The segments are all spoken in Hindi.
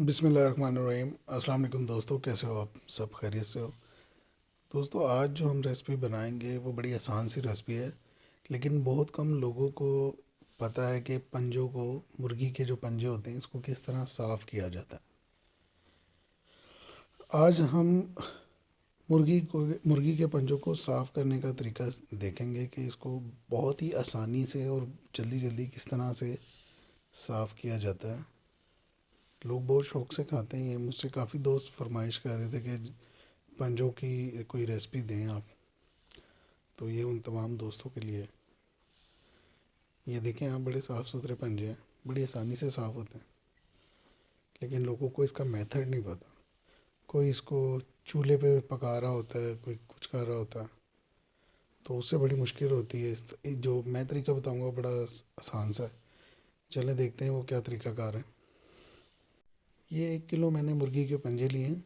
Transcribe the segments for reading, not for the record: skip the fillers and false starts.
बिस्मिल्लाहिर्रहमानिर्रहीम। अस्सलाम वालेकुम दोस्तों, कैसे हो आप? सब खैरियत से हो? दोस्तों, आज जो हम रेसिपी बनाएंगे वो बड़ी आसान सी रेसिपी है, लेकिन बहुत कम लोगों को पता है कि पंजों को, मुर्गी के जो पंजे होते हैं, इसको किस तरह साफ़ किया जाता है। आज हम मुर्गी के पंजों को साफ़ करने का तरीका देखेंगे कि इसको बहुत ही आसानी से और जल्दी जल्दी किस तरह से साफ़ किया जाता है। लोग बहुत शौक़ से खाते हैं। ये मुझसे काफ़ी दोस्त फरमाइश कर रहे थे कि पंजों की कोई रेसिपी दें आप, तो ये उन तमाम दोस्तों के लिए। ये देखें आप, बड़े साफ़ सुथरे पंजे हैं, बड़ी आसानी से साफ़ होते हैं, लेकिन लोगों को इसका मेथड नहीं पता। कोई इसको चूल्हे पे पका रहा होता है, कोई कुछ कर रहा होता है, तो उससे बड़ी मुश्किल होती है। जो मैं तरीका बताऊंगा बड़ा आसान सा है। चलें देखते हैं वो क्या तरीकाकार है। ये 1 किलो मैंने मुर्गी के पंजे लिए हैं,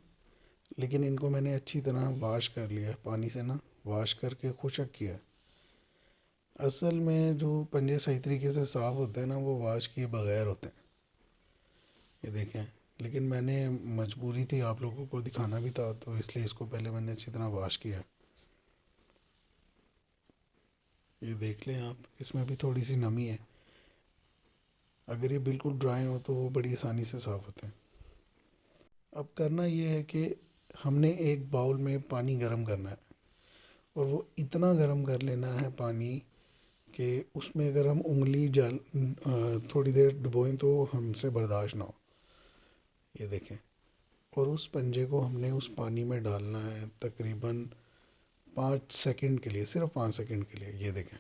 लेकिन इनको मैंने अच्छी तरह वाश कर लिया है, पानी से ना वाश करके खुशक किया है। असल में जो पंजे सही तरीके से साफ़ होते हैं ना, वो वाश किए बगैर होते हैं। ये देखें, लेकिन मैंने मजबूरी थी, आप लोगों को दिखाना भी था, तो इसलिए इसको पहले मैंने अच्छी तरह वाश किया। ये देख लें आप, इसमें भी थोड़ी सी नमी है। अगर ये बिल्कुल ड्राई हो तो वो बड़ी आसानी से साफ़ होते हैं। अब करना ये है कि हमने एक बाउल में पानी गर्म करना है, और वो इतना गर्म कर लेना है पानी कि उसमें अगर हम उंगली जल थोड़ी देर डुबोएं तो हमसे बर्दाश्त ना हो। ये देखें, और उस पंजे को हमने उस पानी में डालना है तकरीबन 5 सेकंड के लिए, सिर्फ 5 सेकंड के लिए। ये देखें,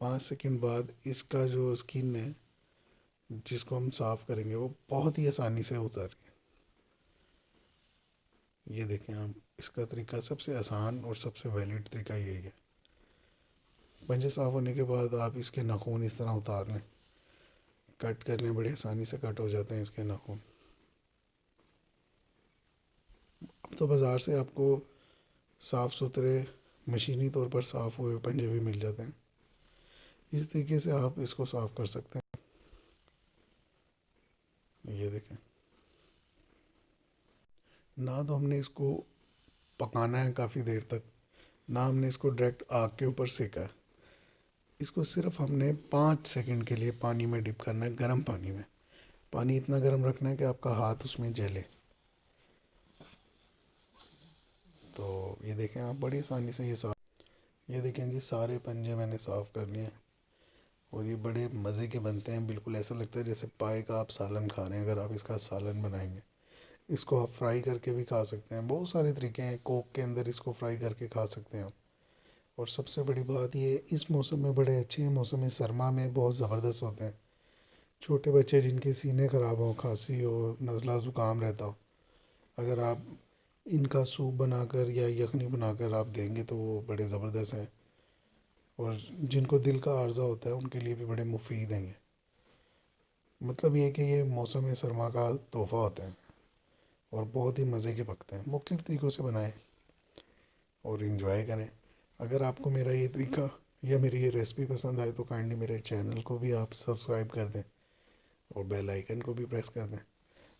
5 सेकंड बाद इसका जो स्किन है जिसको हम साफ़ करेंगे वो बहुत ही आसानी से उतर गया। ये देखें आप, इसका तरीका सबसे आसान और सबसे वैलिड तरीका यही है। पंजे साफ़ होने के बाद आप इसके नाखून इस तरह उतार लें, कट कर लें, बड़ी आसानी से कट हो जाते हैं इसके नाखून। अब तो बाज़ार से आपको साफ़ सुथरे मशीनी तौर पर साफ़ हुए पंजे भी मिल जाते हैं। इस तरीके से आप इसको साफ़ कर सकते हैं। ये देखें, ना तो हमने इसको पकाना है काफ़ी देर तक, ना हमने इसको डायरेक्ट आग के ऊपर सेका है। इसको सिर्फ हमने 5 सेकंड के लिए पानी में डिप करना है, गर्म पानी में। पानी इतना गर्म रखना है कि आपका हाथ उसमें जले। तो ये देखें आप, बड़ी आसानी से ये साफ़। ये देखें जी, सारे पंजे मैंने साफ़ कर लिए हैं, और ये बड़े मज़े के बनते हैं। बिल्कुल ऐसा लगता है जैसे पाए का आप सालन खा रहे हैं, अगर आप इसका सालन बनाएंगे। इसको आप फ्राई करके भी खा सकते हैं, बहुत सारे तरीके हैं। कोक के अंदर इसको फ्राई करके खा सकते हैं आप। और सबसे बड़ी बात ये, इस मौसम में बड़े अच्छे हैं, मौसम सरमा में बहुत ज़बरदस्त होते हैं। छोटे बच्चे जिनके सीने ख़राब हो, खांसी हो, नज़ला ज़ुकाम रहता हो, अगर आप इनका सूप बनाकर या यखनी बनाकर आप देंगे तो वो बड़े ज़बरदस्त हैं। और जिनको दिल का आर्जा होता है उनके लिए भी बड़े मुफीद हैं ये। मतलब ये कि ये मौसम सरमा का तोहफ़ा होता है, और बहुत ही मज़े के पकते हैं। मुख्तलिफ़ तरीक़ों से बनाएं और इन्जॉय करें। अगर आपको मेरा ये तरीका या मेरी ये रेसिपी पसंद आए तो काइंडली मेरे चैनल को भी आप सब्सक्राइब कर दें, और बेल आइकन को भी प्रेस कर दें,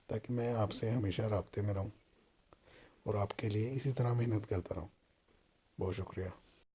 ताकि मैं आपसे हमेशा राब्ते में रहूं और आपके लिए इसी तरह मेहनत करता रहूं। बहुत शुक्रिया।